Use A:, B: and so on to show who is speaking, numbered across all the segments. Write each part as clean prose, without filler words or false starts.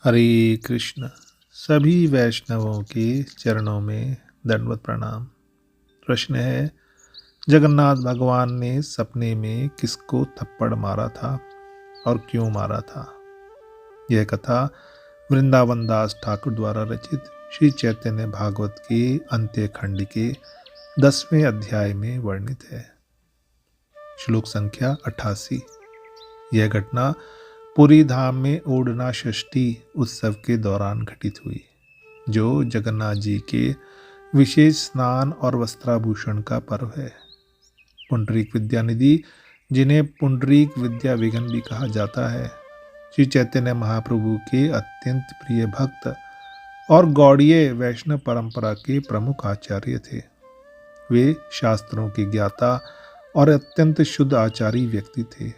A: हरे कृष्ण। सभी वैष्णवों के चरणों में दंडवत प्रणाम। प्रश्न है, जगन्नाथ भगवान ने सपने में किसको थप्पड़ मारा था और क्यों मारा था? यह कथा वृंदावन दास ठाकुर द्वारा रचित श्री चैतन्य भागवत के अंत्य खंड के 10वें अध्याय में वर्णित है। श्लोक संख्या 88। यह घटना पुरी धाम में ओढ़ना षष्ठी उत्सव के दौरान घटित हुई, जो जगन्नाथ जी के विशेष स्नान और वस्त्राभूषण का पर्व है। पुंडरीक विद्यानिधि, जिन्हें पुंडरीक विद्या विघन भी कहा जाता है, श्री चैतन्य महाप्रभु के अत्यंत प्रिय भक्त और गौड़ीय वैष्णव परंपरा के प्रमुख आचार्य थे। वे शास्त्रों के ज्ञाता और अत्यंत शुद्ध आचारी व्यक्ति थे,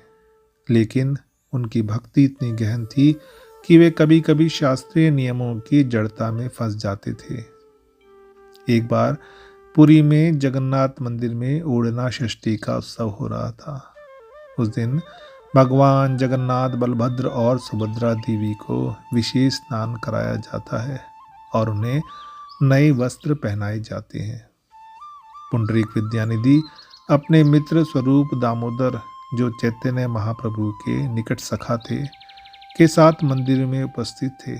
A: लेकिन उनकी भक्ति इतनी गहन थी कि वे कभी कभी शास्त्रीय नियमों की जड़ता में फंस जाते थे। एक बार पुरी में जगन्नाथ मंदिर में ओढ़ना षष्ठी का उत्सव हो रहा था। उस दिन भगवान जगन्नाथ, बलभद्र और सुभद्रा देवी को विशेष स्नान कराया जाता है और उन्हें नए वस्त्र पहनाए जाते हैं। पुंडरीक विद्यानिधि अपने मित्र स्वरूप दामोदर, जो चैतन्य महाप्रभु के निकट सखा थे, के साथ मंदिर में उपस्थित थे।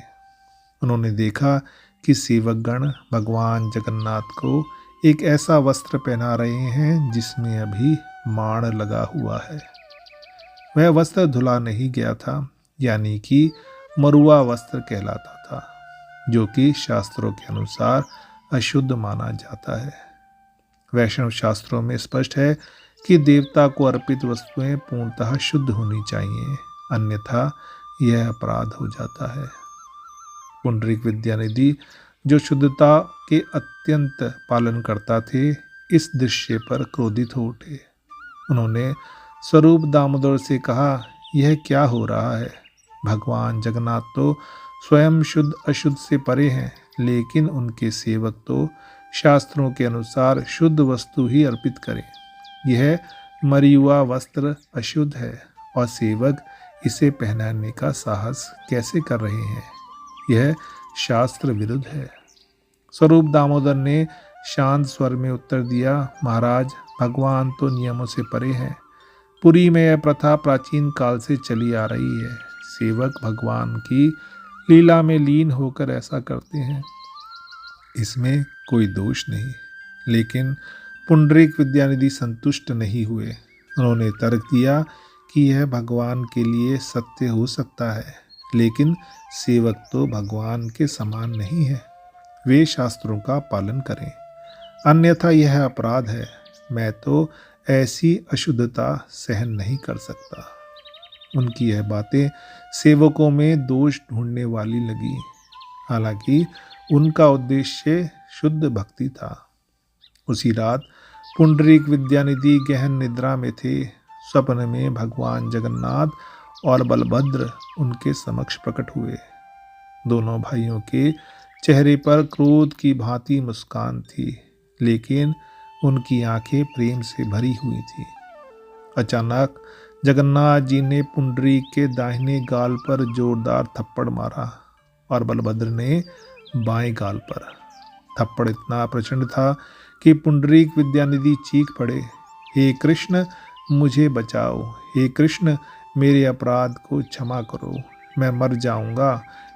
A: उन्होंने देखा कि सेवकगण भगवान जगन्नाथ को एक ऐसा वस्त्र पहना रहे हैं जिसमें अभी माण लगा हुआ है। वह वस्त्र धुला नहीं गया था, यानी कि मरुआ वस्त्र कहलाता था, जो कि शास्त्रों के अनुसार अशुद्ध माना जाता है। वैष्णव शास्त्रों में स्पष्ट है कि देवता को अर्पित वस्तुएं पूर्णतः शुद्ध होनी चाहिए, अन्यथा यह अपराध हो जाता है। पुंडरीक विद्यानिधि, जो शुद्धता के अत्यंत पालन करता थे, इस दृश्य पर क्रोधित हो उठे। उन्होंने स्वरूप दामोदर से कहा, यह क्या हो रहा है? भगवान जगन्नाथ तो स्वयं शुद्ध अशुद्ध से परे हैं, लेकिन उनके सेवक तो शास्त्रों के अनुसार शुद्ध वस्तु ही अर्पित करें। यह मरियुआ वस्त्र अशुद्ध है और सेवक इसे पहनाने का साहस कैसे कर रहे हैं? यह शास्त्र विरुद्ध है। स्वरूप दामोदर ने शांत स्वर में उत्तर दिया, महाराज, भगवान तो नियमों से परे हैं। पुरी में यह प्रथा प्राचीन काल से चली आ रही है। सेवक भगवान की लीला में लीन होकर ऐसा करते हैं, इसमें कोई दोष नहीं। लेकिन पुंडरीक विद्यानिधि संतुष्ट नहीं हुए। उन्होंने तर्क दिया कि यह भगवान के लिए सत्य हो सकता है, लेकिन सेवक तो भगवान के समान नहीं है। वे शास्त्रों का पालन करें, अन्यथा यह अपराध है। मैं तो ऐसी अशुद्धता सहन नहीं कर सकता। उनकी यह बातें सेवकों में दोष ढूंढने वाली लगी, हालांकि उनका उद्देश्य शुद्ध भक्ति था। उसी रात पुंडरीक विद्यानिधि गहन निद्रा में थे। स्वप्न में भगवान जगन्नाथ और बलभद्र उनके समक्ष प्रकट हुए। दोनों भाइयों के चेहरे पर क्रोध की भांति मुस्कान थी, लेकिन उनकी आंखें प्रेम से भरी हुई थी। अचानक जगन्नाथ जी ने पुंडरीक के दाहिने गाल पर जोरदार थप्पड़ मारा और बलभद्र ने बाएं गाल पर। थप्पड़ इतना प्रचंड था कि पुंडरीक विद्यानिधि चीख पड़े, हे कृष्ण, मुझे बचाओ। हे कृष्ण, मेरे अपराध को क्षमा करो, मैं मर जाऊंगा।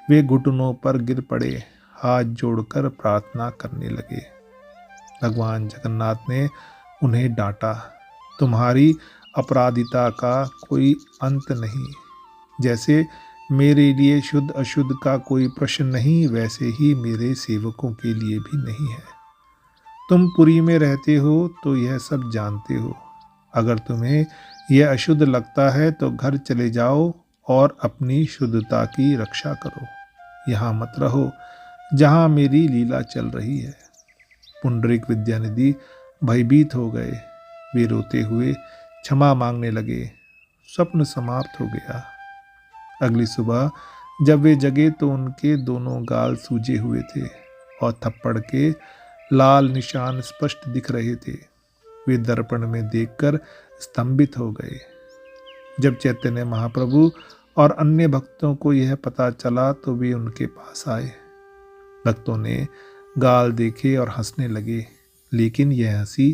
A: वे घुटनों पर गिर पड़े, हाथ जोड़कर प्रार्थना करने लगे। भगवान जगन्नाथ ने उन्हें डांटा, तुम्हारी अपराधिता का कोई अंत नहीं। जैसे मेरे लिए शुद्ध अशुद्ध का कोई प्रश्न नहीं, वैसे ही मेरे सेवकों के लिए भी नहीं है। तुम पुरी में रहते हो तो यह सब जानते हो। अगर तुम्हें यह अशुद्ध लगता है तो घर चले जाओ और अपनी शुद्धता की रक्षा करो। यहाँ मत रहो जहाँ मेरी लीला चल रही है। पुंडरीक विद्यानिधि भयभीत हो गए। वे रोते हुए क्षमा मांगने लगे। स्वप्न समाप्त हो गया। अगली सुबह जब वे जगे तो उनके दोनों गाल सूजे हुए थे और थप्पड़ के लाल निशान स्पष्ट दिख रहे थे। वे दर्पण में देखकर स्तंभित हो गए। जब चैतन्य महाप्रभु और अन्य भक्तों को यह पता चला तो वे उनके पास आए। भक्तों ने गाल देखे और हंसने लगे, लेकिन यह हंसी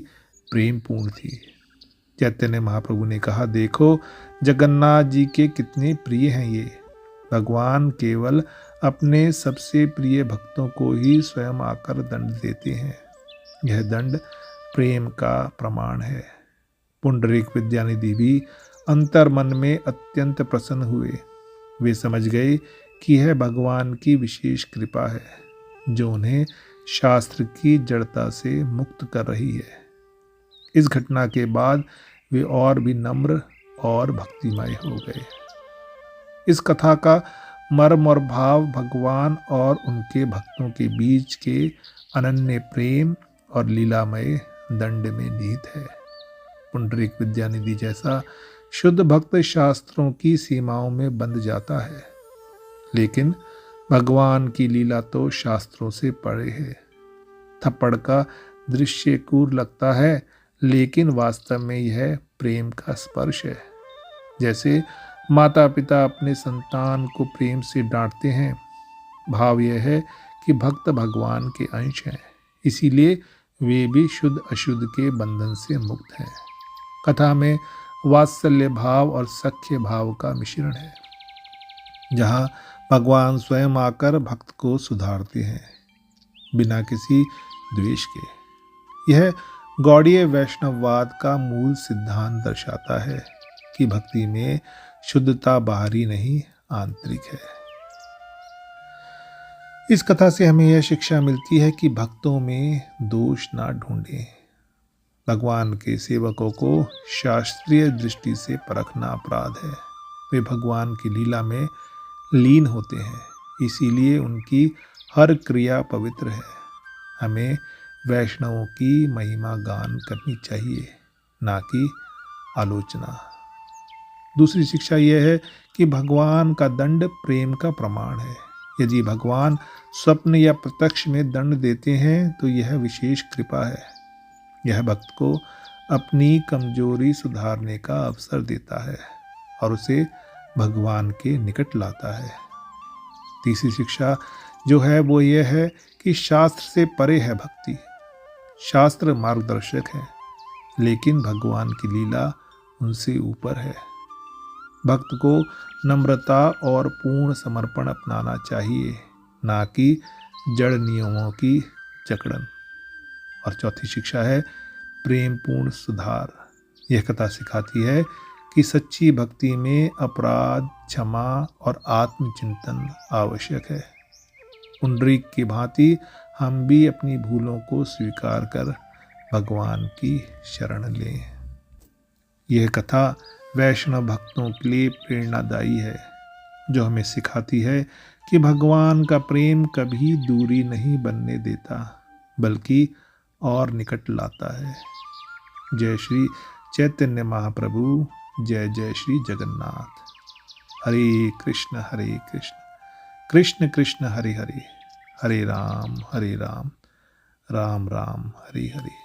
A: प्रेमपूर्ण थी। चैतन्य महाप्रभु ने कहा, देखो जगन्नाथ जी के कितने प्रिय हैं ये। भगवान केवल अपने सबसे प्रिय भक्तों को ही स्वयं आकर दंड देते हैं। यह दंड प्रेम का प्रमाण है। पुंडरीक विद्यानिधि भी अंतर मन में अत्यंत प्रसन्न हुए। वे समझ गए कि यह भगवान की विशेष कृपा है, जो उन्हें शास्त्र की जड़ता से मुक्त कर रही है। इस घटना के बाद वे और भी नम्र और भक्तिमय हो गए। इस कथा का मर्म और भाव भगवान और उनके भक्तों के बीच के अनन्य प्रेम और लीलामय दंड में निहित है। पुंडरीक विद्यानिधि जैसा शुद्ध भक्त शास्त्रों की सीमाओं में बंध जाता है, लेकिन भगवान की लीला तो शास्त्रों से परे है। थप्पड़ का दृश्य क्रूर लगता है, लेकिन वास्तव में यह प्रेम का स्पर्श है। जैसे माता पिता अपने संतान को प्रेम से डांटते हैं, भाव यह है कि भक्त भगवान के अंश हैं, इसीलिए वे भी शुद्ध अशुद्ध के बंधन से मुक्त हैं। कथा में वात्सल्य भाव और सख्य भाव का मिश्रण है, जहाँ भगवान स्वयं आकर भक्त को सुधारते हैं बिना किसी द्वेष के। यह गौड़ीय वैष्णववाद का मूल सिद्धांत दर्शाता है कि भक्ति में शुद्धता बाहरी नहीं, आंतरिक है। इस कथा से हमें यह शिक्षा मिलती है कि भक्तों में दोष ना ढूंढें। भगवान के सेवकों को शास्त्रीय दृष्टि से परखना अपराध है। वे भगवान की लीला में लीन होते हैं, इसीलिए उनकी हर क्रिया पवित्र है। हमें वैष्णवों की महिमा गान करनी चाहिए, ना कि आलोचना। दूसरी शिक्षा यह है कि भगवान का दंड प्रेम का प्रमाण है। यदि भगवान स्वप्न या प्रत्यक्ष में दंड देते हैं तो यह विशेष कृपा है। यह भक्त को अपनी कमजोरी सुधारने का अवसर देता है और उसे भगवान के निकट लाता है। तीसरी शिक्षा जो है वो यह है कि शास्त्र से परे है भक्ति। शास्त्र मार्गदर्शक है, लेकिन भगवान की लीला उनसे ऊपर है। भक्त को नम्रता और पूर्ण समर्पण अपनाना चाहिए, ना कि जड़ नियमों की जकड़न। और चौथी शिक्षा है प्रेमपूर्ण सुधार। यह कथा सिखाती है कि सच्ची भक्ति में अपराध, क्षमा और आत्मचिंतन आवश्यक है। पुंडरीक की भांति हम भी अपनी भूलों को स्वीकार कर भगवान की शरण लें। यह कथा वैष्णव भक्तों के लिए प्रेरणादायी है, जो हमें सिखाती है कि भगवान का प्रेम कभी दूरी नहीं बनने देता, बल्कि और निकट लाता है। जय श्री चैतन्य महाप्रभु, जय जय श्री जगन्नाथ। हरे कृष्ण कृष्ण कृष्ण हरे हरे, हरे राम राम राम हरे हरे।